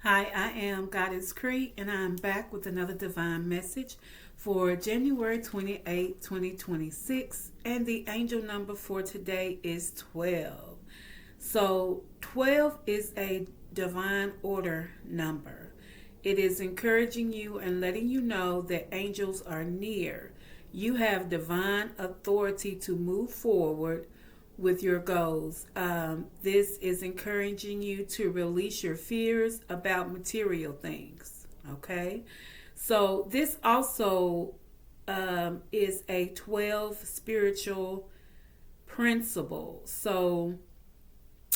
Hi, I am Goddess Cree, and I'm back with another divine message for January 28, 2026. And the angel number for today is 12. So, 12 is a divine order number. It is encouraging you and letting you know that angels are near. You have divine authority to move forward with your goals. This is encouraging you to release your fears about material things. Okay, so this also is a 12 spiritual principle. So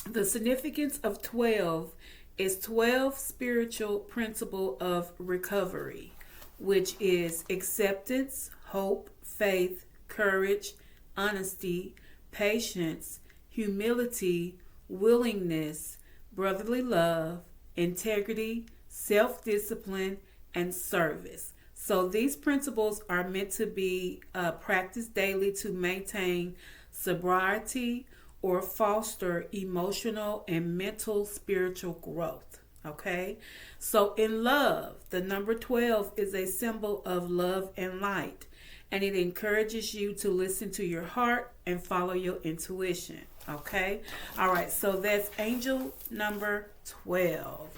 the significance of 12 is 12 spiritual principle of recovery, which is acceptance, hope, faith, courage, honesty, patience, humility, willingness, brotherly love, integrity, self-discipline, and service. So these principles are meant to be practiced daily to maintain sobriety or foster emotional and mental spiritual growth. Okay, so in love, the number 12 is a symbol of love and light, and it encourages you to listen to your heart and follow your intuition. Okay, all right, so that's angel number 12.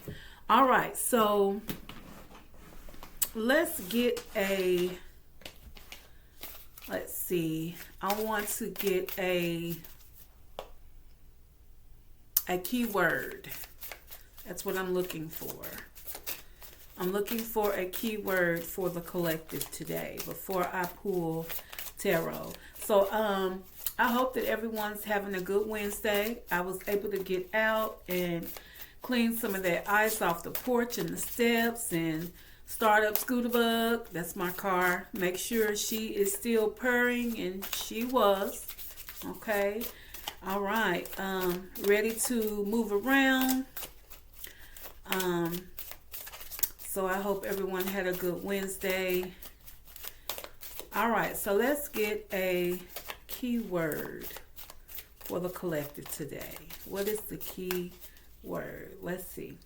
All right, so let's see, I want to get a keyword. That's what I'm looking for. I'm looking for a keyword for the collective today before I pull tarot. So I hope that everyone's having a good Wednesday. I was able to get out and clean some of that ice off the porch and the steps and start up Scooter Bug. That's my car. Make sure she is still purring, and she was. Okay. All right. Ready to move around. So I hope everyone had a good Wednesday. All right, so let's get a keyword for the collective today. What is the key word? Let's see.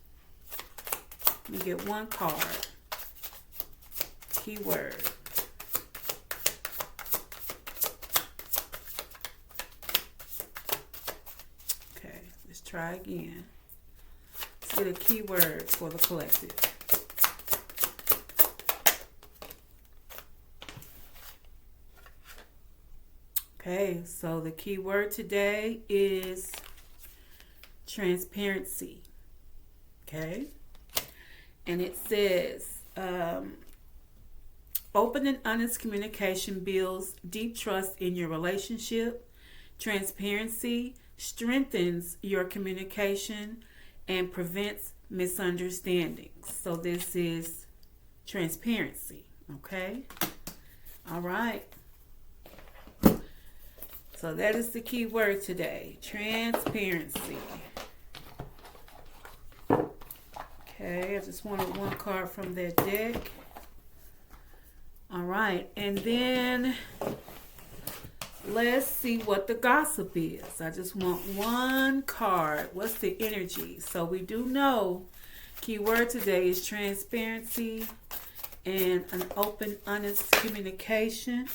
Let me get one card. Keyword. Okay, let's try again. Let's get a keyword for the collective. Okay, so the key word today is transparency. Okay, and it says open and honest communication builds deep trust in your relationship. Transparency strengthens your communication and prevents misunderstandings. So this is transparency. Okay, all right. So that is the key word today, transparency. Okay, I just wanted one card from that deck. All right, and then let's see what the gossip is. I just want one card. What's the energy? So we do know key word today is transparency and an open, honest communication.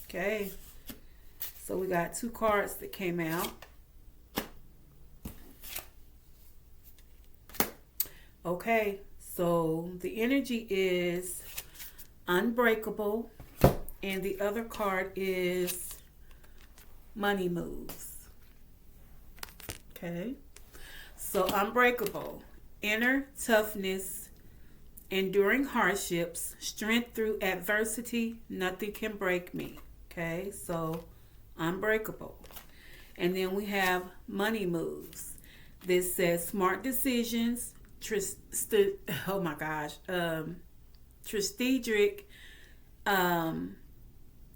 Okay. So we got two cards that came out. Okay, so the energy is Unbreakable, and the other card is Money Moves. Okay, so Unbreakable, inner toughness, enduring hardships, strength through adversity, nothing can break me. Okay, so Unbreakable. And then we have Money Moves. This says smart decisions, strategic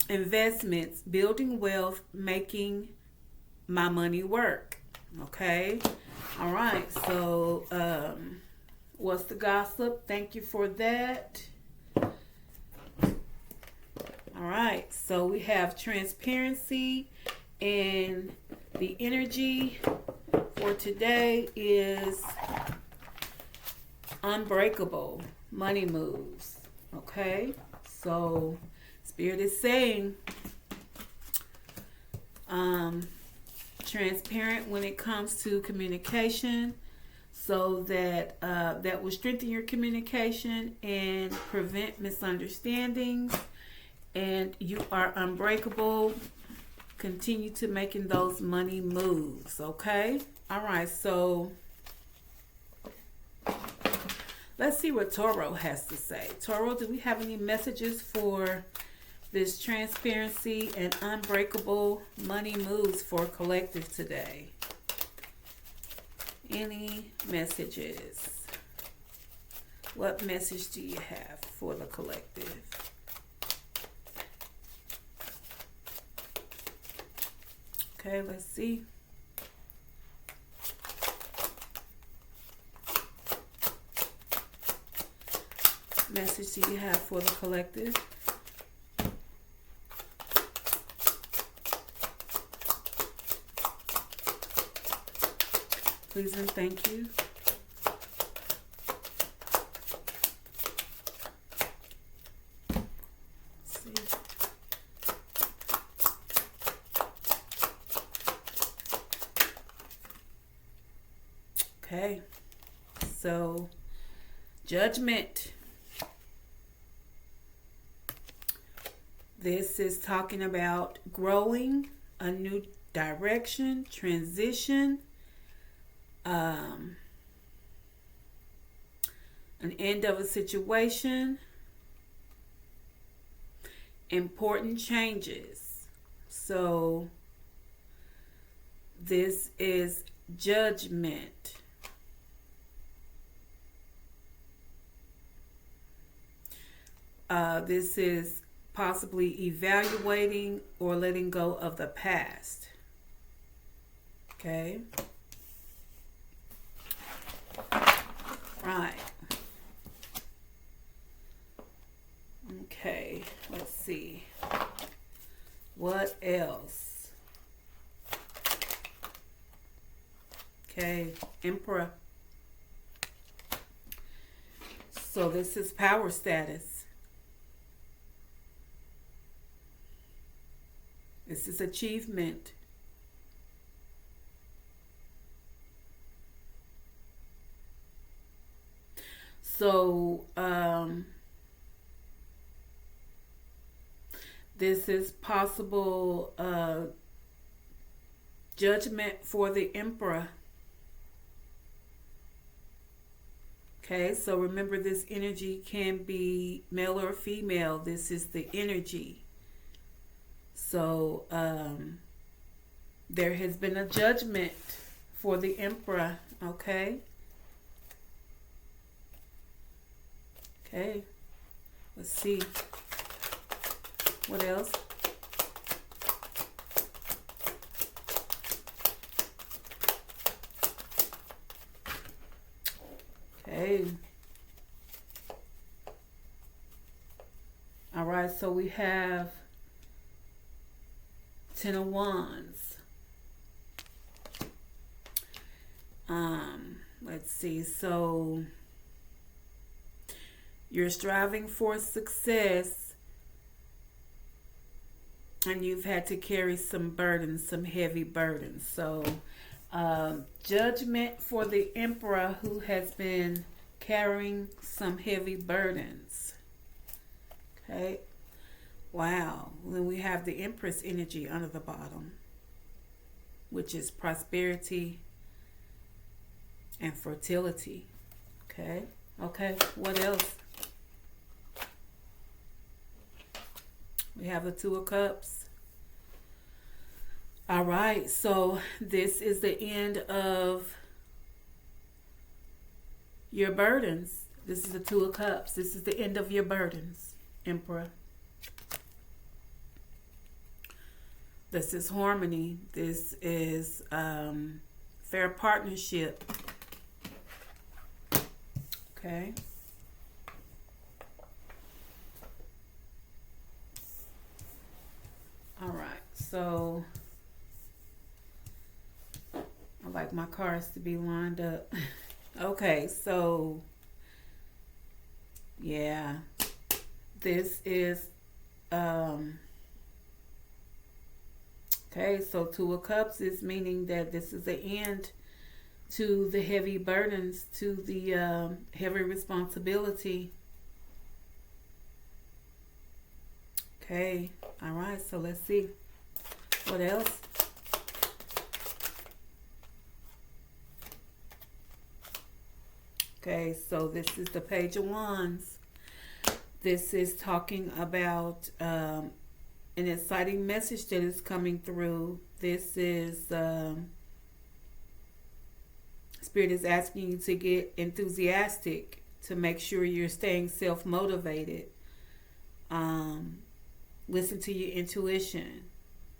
investments, building wealth, making my money work. Okay. All right. So what's the gossip? Thank you for that. All right, so we have transparency, and the energy for today is Unbreakable money moves. Okay, so Spirit is saying transparent when it comes to communication, so that that will strengthen your communication and prevent misunderstandings. And you are unbreakable. Continue to making those money moves. Okay, all right, so let's see what Taureau has to say. Taureau, do we have any messages for this transparency and unbreakable money moves for collective today? Any messages? What message do you have for the collective? Okay, let's see. Message do you have for the collective? Please and thank you. Let's see. Okay. So, judgment. This is talking about growing, a new direction, transition, an end of a situation, important changes. So this is judgment. This is possibly evaluating or letting go of the past. Okay. Right. Okay, let's see. What else? Okay, Emperor. So this is power status. This is achievement. So, this is possible judgment for the Emperor. Okay, so remember, this energy can be male or female. This is the energy. So, there has been a judgment for the Emperor. Okay. Okay. Let's see. What else? Okay. All right, so we have Ten of Wands. Let's see. So you're striving for success, and you've had to carry some burdens, some heavy burdens. So judgment for the Emperor, who has been carrying some heavy burdens. Okay. Wow. Then we have the Empress energy under the bottom, which is prosperity and fertility. Okay. Okay. What else? We have the Two of Cups. All right. So this is the end of your burdens. This is the Two of Cups. This is the end of your burdens, Emperor. This is harmony. This is fair partnership. Okay. All right. So I like my cards to be lined up. Okay. So Yeah. This is okay, so Two of Cups is meaning that this is the end to the heavy burdens, to the heavy responsibility. Okay, all right, so let's see. What else? Okay, so this is the Page of Wands. This is talking about an exciting message that is coming through. This is Spirit is asking you to get enthusiastic, to make sure you're staying self-motivated. Listen to your intuition.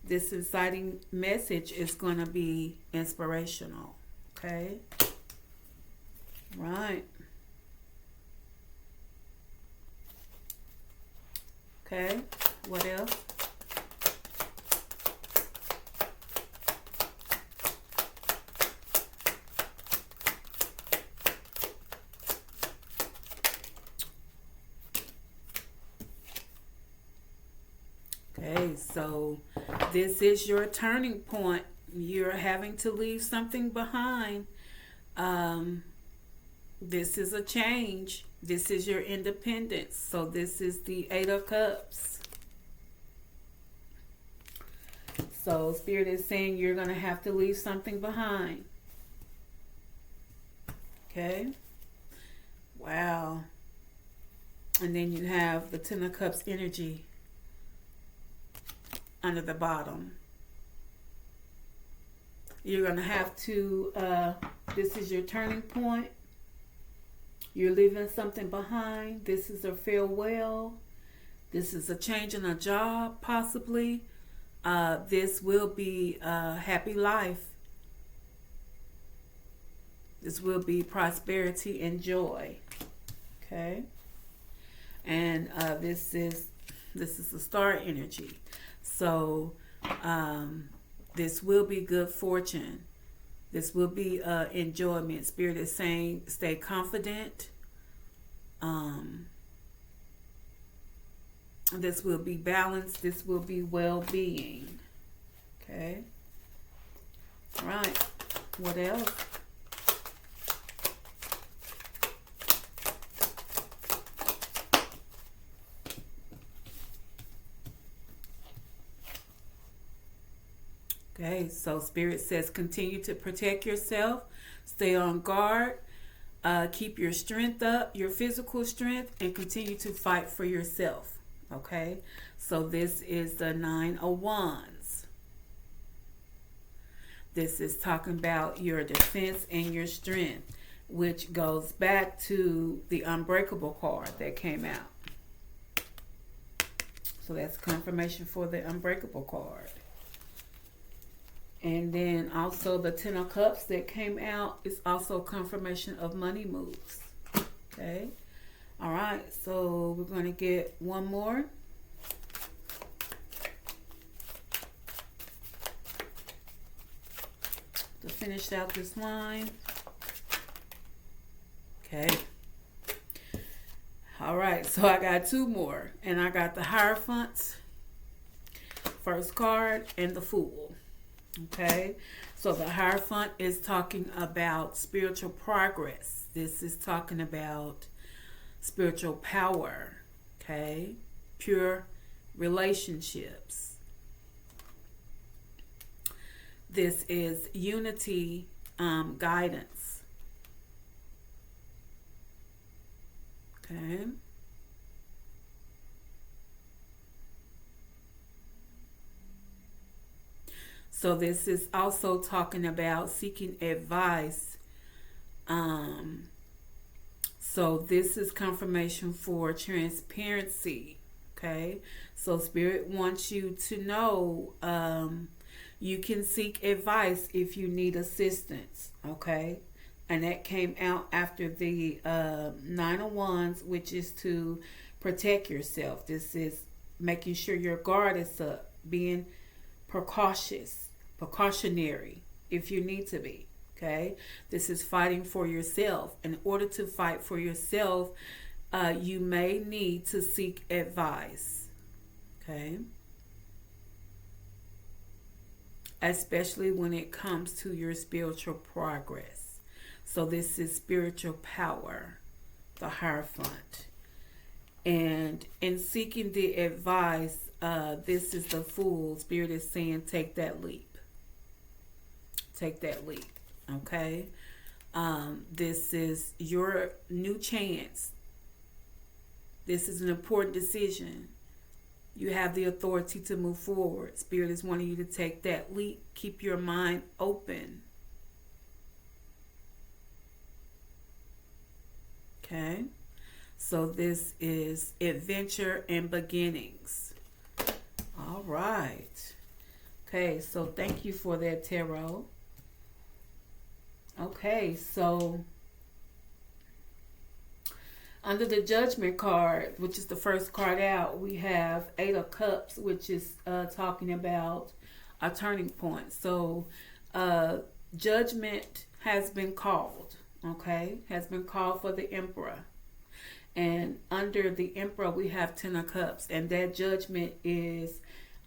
This exciting message is going to be inspirational. Okay? Right. Okay, what else? Okay, so this is your turning point. You're having to leave something behind. This is a change. This is your independence. So this is the Eight of Cups. So Spirit is saying you're going to have to leave something behind. Okay. Wow. And then you have the Ten of Cups energy under the bottom. You're going to have to, this is your turning point. You're leaving something behind. This is a farewell. This is a change in a job, possibly. This will be a happy life. This will be prosperity and joy. Okay. And this is the star energy. So this will be good fortune. This will be enjoyment. Spirit is saying stay confident. This will be balance. This will be well-being. Okay. All right. What else? Okay, so Spirit says continue to protect yourself, stay on guard, keep your strength up, your physical strength, and continue to fight for yourself. Okay, so this is the Nine of Wands. This is talking about your defense and your strength, which goes back to the Unbreakable card that came out. So that's confirmation for the Unbreakable card. And then also the Ten of Cups that came out is also confirmation of money moves. Okay. All right. So we're going to get one more. To finish out this line. Okay. All right. So I got two more. And I got the Hierophant, first card, and the Fool. Okay, so the Hierophant is talking about spiritual progress. This is talking about spiritual power. Okay, pure relationships. This is unity, guidance. Okay. So this is also talking about seeking advice. So this is confirmation for transparency. Okay. So Spirit wants you to know you can seek advice if you need assistance. Okay. And that came out after the Nine of Wands, which is to protect yourself. This is making sure your guard is up, being precautionary if you need to be. Okay, this is fighting for yourself. In order to fight for yourself, you may need to seek advice. Okay. Especially when it comes to your spiritual progress. So this is spiritual power, the Hierophant. And in seeking the advice, this is the Fool. Spirit is saying, take that leap. Take that leap. Okay. This is your new chance. This is an important decision. You have the authority to move forward. Spirit is wanting you to take that leap. Keep your mind open. Okay. So this is adventure and beginnings. All right. Okay. So thank you for that, tarot. Okay. So under the Judgment card, which is the first card out, we have Eight of Cups, which is talking about a turning point. So judgment has been called, okay? Has been called for the Emperor. And under the Emperor, we have Ten of Cups. And that judgment is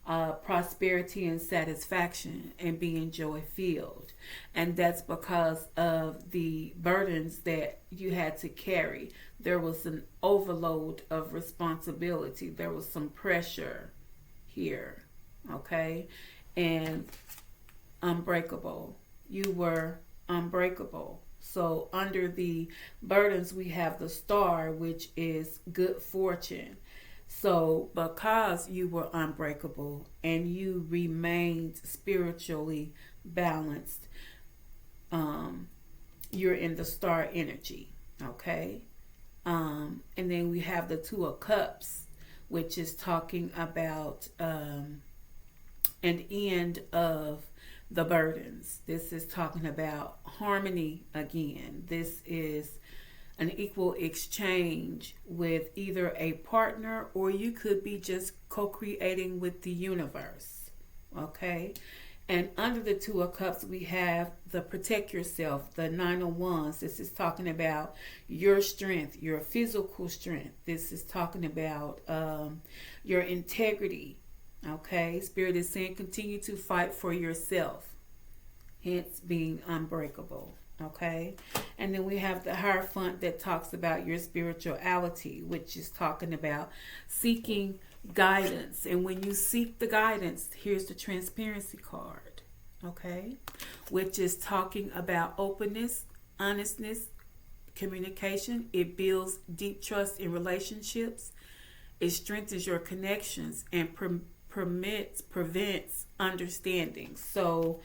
prosperity and satisfaction and being joy-filled. And that's because of the burdens that you had to carry. There was an overload of responsibility. There was some pressure here, okay? And unbreakable. You were unbreakable. So under the burdens, we have the Star, which is good fortune. So because you were unbreakable and you remained spiritually balanced, you're in the Star energy, okay? And then we have the Two of Cups, which is talking about an end of the burdens. This is talking about harmony again. This is an equal exchange with either a partner, or you could be just co-creating with the universe, okay? And under the Two of Cups, we have the Protect Yourself, the Nine of Wands. This is talking about your strength, your physical strength. This is talking about your integrity, okay? Spirit is saying continue to fight for yourself, hence being unbreakable, okay? And then we have the Hierophant that talks about your spirituality, which is talking about seeking guidance. And when you seek the guidance, here's the Transparency card, okay? Which is talking about openness, honestness, communication. It builds deep trust in relationships. It strengthens your connections and prevents understanding. So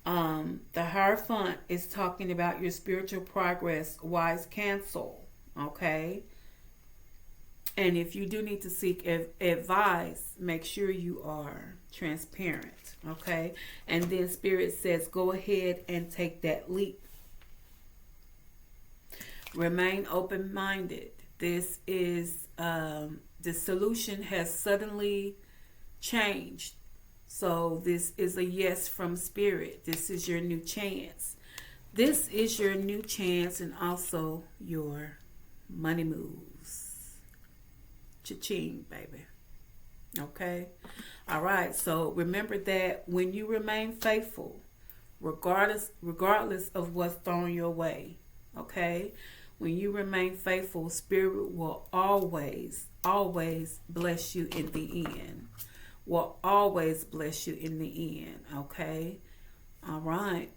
the Hierophant is talking about your spiritual progress, wise counsel, okay? And if you do need to seek advice, make sure you are transparent, okay? And then Spirit says, go ahead and take that leap. Remain open-minded. This is, the solution has suddenly changed. So this is a yes from Spirit. This is your new chance. This is your new chance and also your money moves. Cha-ching, baby. Okay? All right. So remember that when you remain faithful, regardless of what's thrown your way, okay? When you remain faithful, Spirit will always bless you in the end. Will always bless you in the end, okay? All right.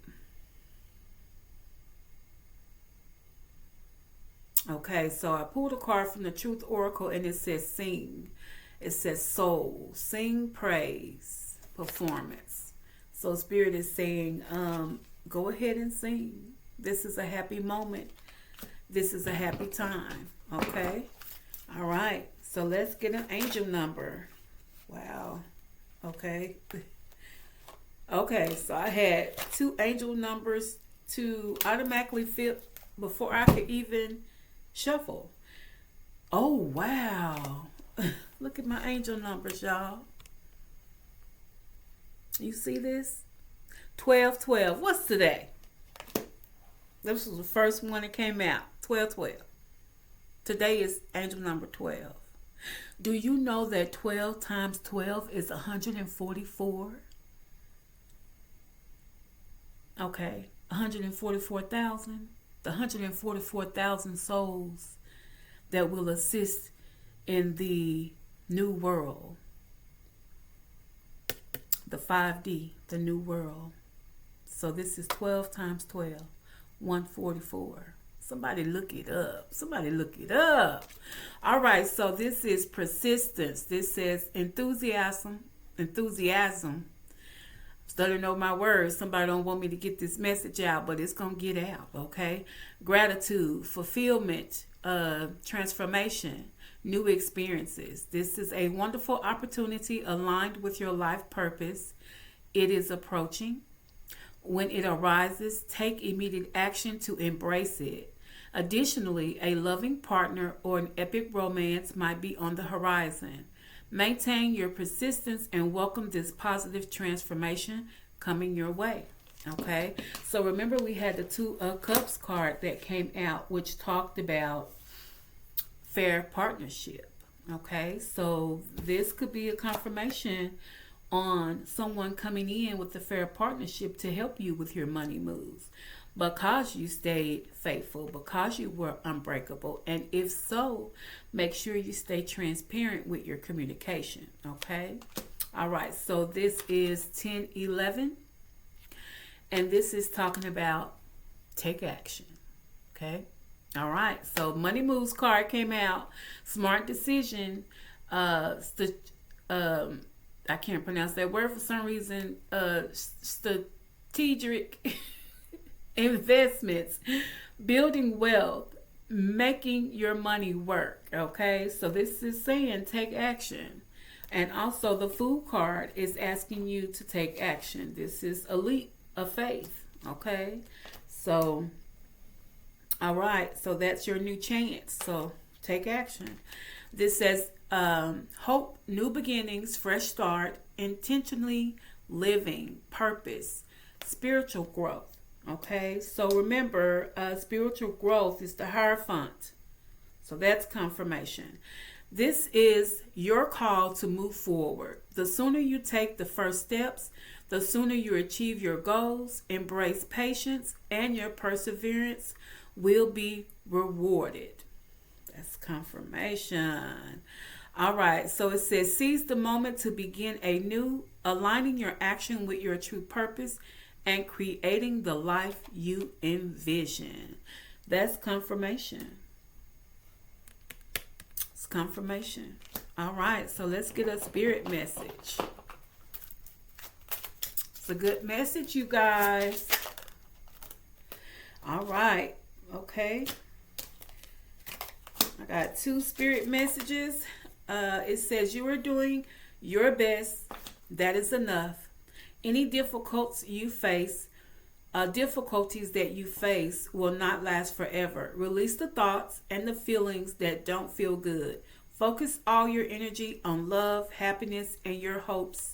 Okay, so I pulled a card from the Truth Oracle and it says sing. It says soul, sing, praise, performance. So Spirit is saying, go ahead and sing. This is a happy moment. This is a happy time, okay? All right, so let's get an angel number. Wow. Okay. Okay, so I had 2 angel numbers to automatically fit before I could even shuffle. Oh, wow. Look at my angel numbers, y'all. You see this? 1212. What's today? This was the first one that came out. 1212. Today is angel number 12. Do you know that 12 times 12 is 144? Okay, 144,000. The 144,000 souls that will assist in the new world. The 5D, the new world. So this is 12 times 12, 144. Somebody look it up. Somebody look it up. All right, so this is persistence. This says enthusiasm. Studying over my words. Somebody don't want me to get this message out, but it's going to get out, okay? Gratitude, fulfillment, transformation, new experiences. This is a wonderful opportunity aligned with your life purpose. It is approaching. When it arises, take immediate action to embrace it. Additionally, a loving partner or an epic romance might be on the horizon. Maintain your persistence and welcome this positive transformation coming your way. Okay, so remember we had the Two of Cups card that came out, which talked about fair partnership. Okay, so this could be a confirmation on someone coming in with a fair partnership to help you with your money moves because you stayed faithful, because you were unbreakable. And if so, make sure you stay transparent with your communication. Okay, all right, so this is 1011, and this is talking about take action. Okay, all right, so money moves card came out. Smart decision. I can't pronounce that word for some reason. Strategic investments, building wealth, making your money work. Okay, so this is saying take action. And also the Fool card is asking you to take action. This is a leap of faith. Okay, so all right, so that's your new chance. So take action. This says hope, new beginnings, fresh start, intentionally living, purpose, spiritual growth. Okay, so remember, spiritual growth is the Hierophant. So that's confirmation. This is your call to move forward. The sooner you take the first steps, the sooner you achieve your goals. Embrace patience, and your perseverance will be rewarded. That's confirmation. All right, so it says seize the moment to begin anew, aligning your action with your true purpose and creating the life you envision. That's confirmation. It's confirmation. All right, so let's get a spirit message. It's a good message, you guys. All right, okay. I got 2 spirit messages. It says you are doing your best. That is enough. Any difficulties you face will not last forever. Release the thoughts and the feelings that don't feel good. Focus all your energy on love, happiness, and your hopes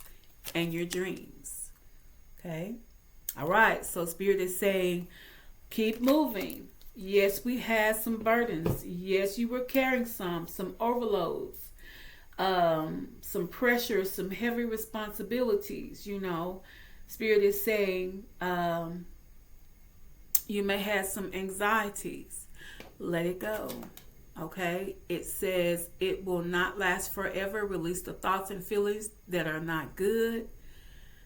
and your dreams. Okay? All right. So Spirit is saying, keep moving. Yes, we had some burdens. Yes, you were carrying some overloads, some pressure, some heavy responsibilities. You know, Spirit is saying you may have some anxieties. Let it go. Okay, it says it will not last forever. Release the thoughts and feelings that are not good,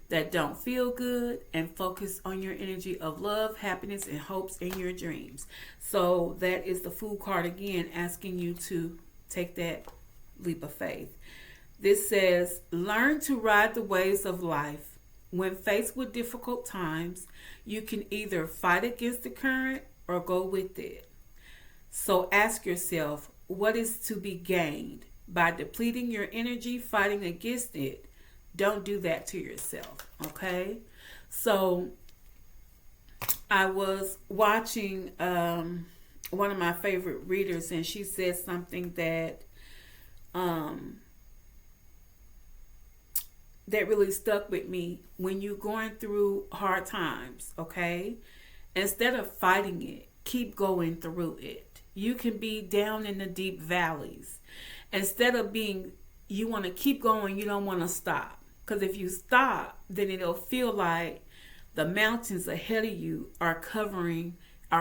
that don't feel good, and focus on your energy of love, happiness, and hopes in your dreams. So that is the Fool card again, asking you to take that leap of faith. This says, learn to ride the waves of life. When faced with difficult times, you can either fight against the current or go with it. So ask yourself, what is to be gained by depleting your energy, fighting against it? Don't do that to yourself, okay? So I was watching one of my favorite readers, and she said something that that really stuck with me. When you're going through hard times, okay, instead of fighting it, keep going through it. You can be down in the deep valleys. Instead of being, you want to keep going, you don't want to stop. Because if you stop, then it'll feel like the mountains ahead of you are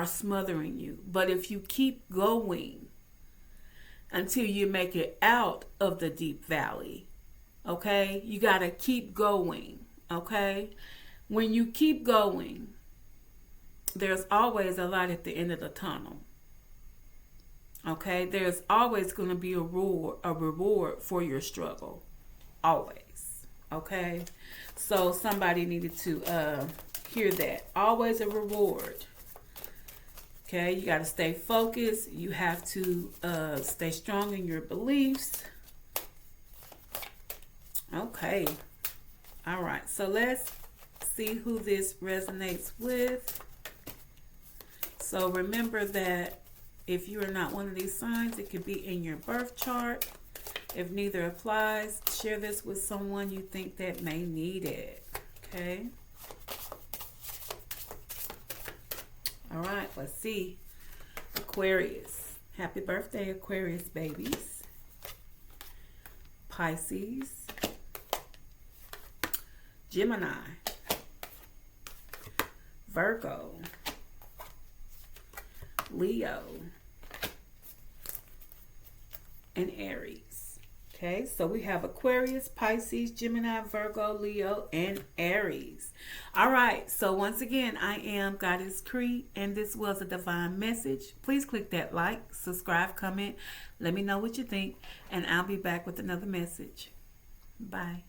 smothering you. But if you keep going until you make it out of the deep valley, okay, you got to keep going, okay? When you keep going, there's always a light at the end of the tunnel. Okay, there's always going to be a reward for your struggle. Always. Okay, so somebody needed to hear that. Always a reward. Okay, you got to stay focused. You have to stay strong in your beliefs. Okay. All right, so let's see who this resonates with. So remember that if you are not one of these signs, it could be in your birth chart. If neither applies, share this with someone you think that may need it. Okay. All right, let's see. Aquarius. Happy birthday, Aquarius babies. Pisces. Gemini. Virgo. Leo, and Aries. Okay, so we have Aquarius, Pisces, Gemini, Virgo, Leo, and Aries. All right, so once again, I am Goddess Cree, and this was a divine message. Please click that like, subscribe, comment, let me know what you think, and I'll be back with another message. Bye.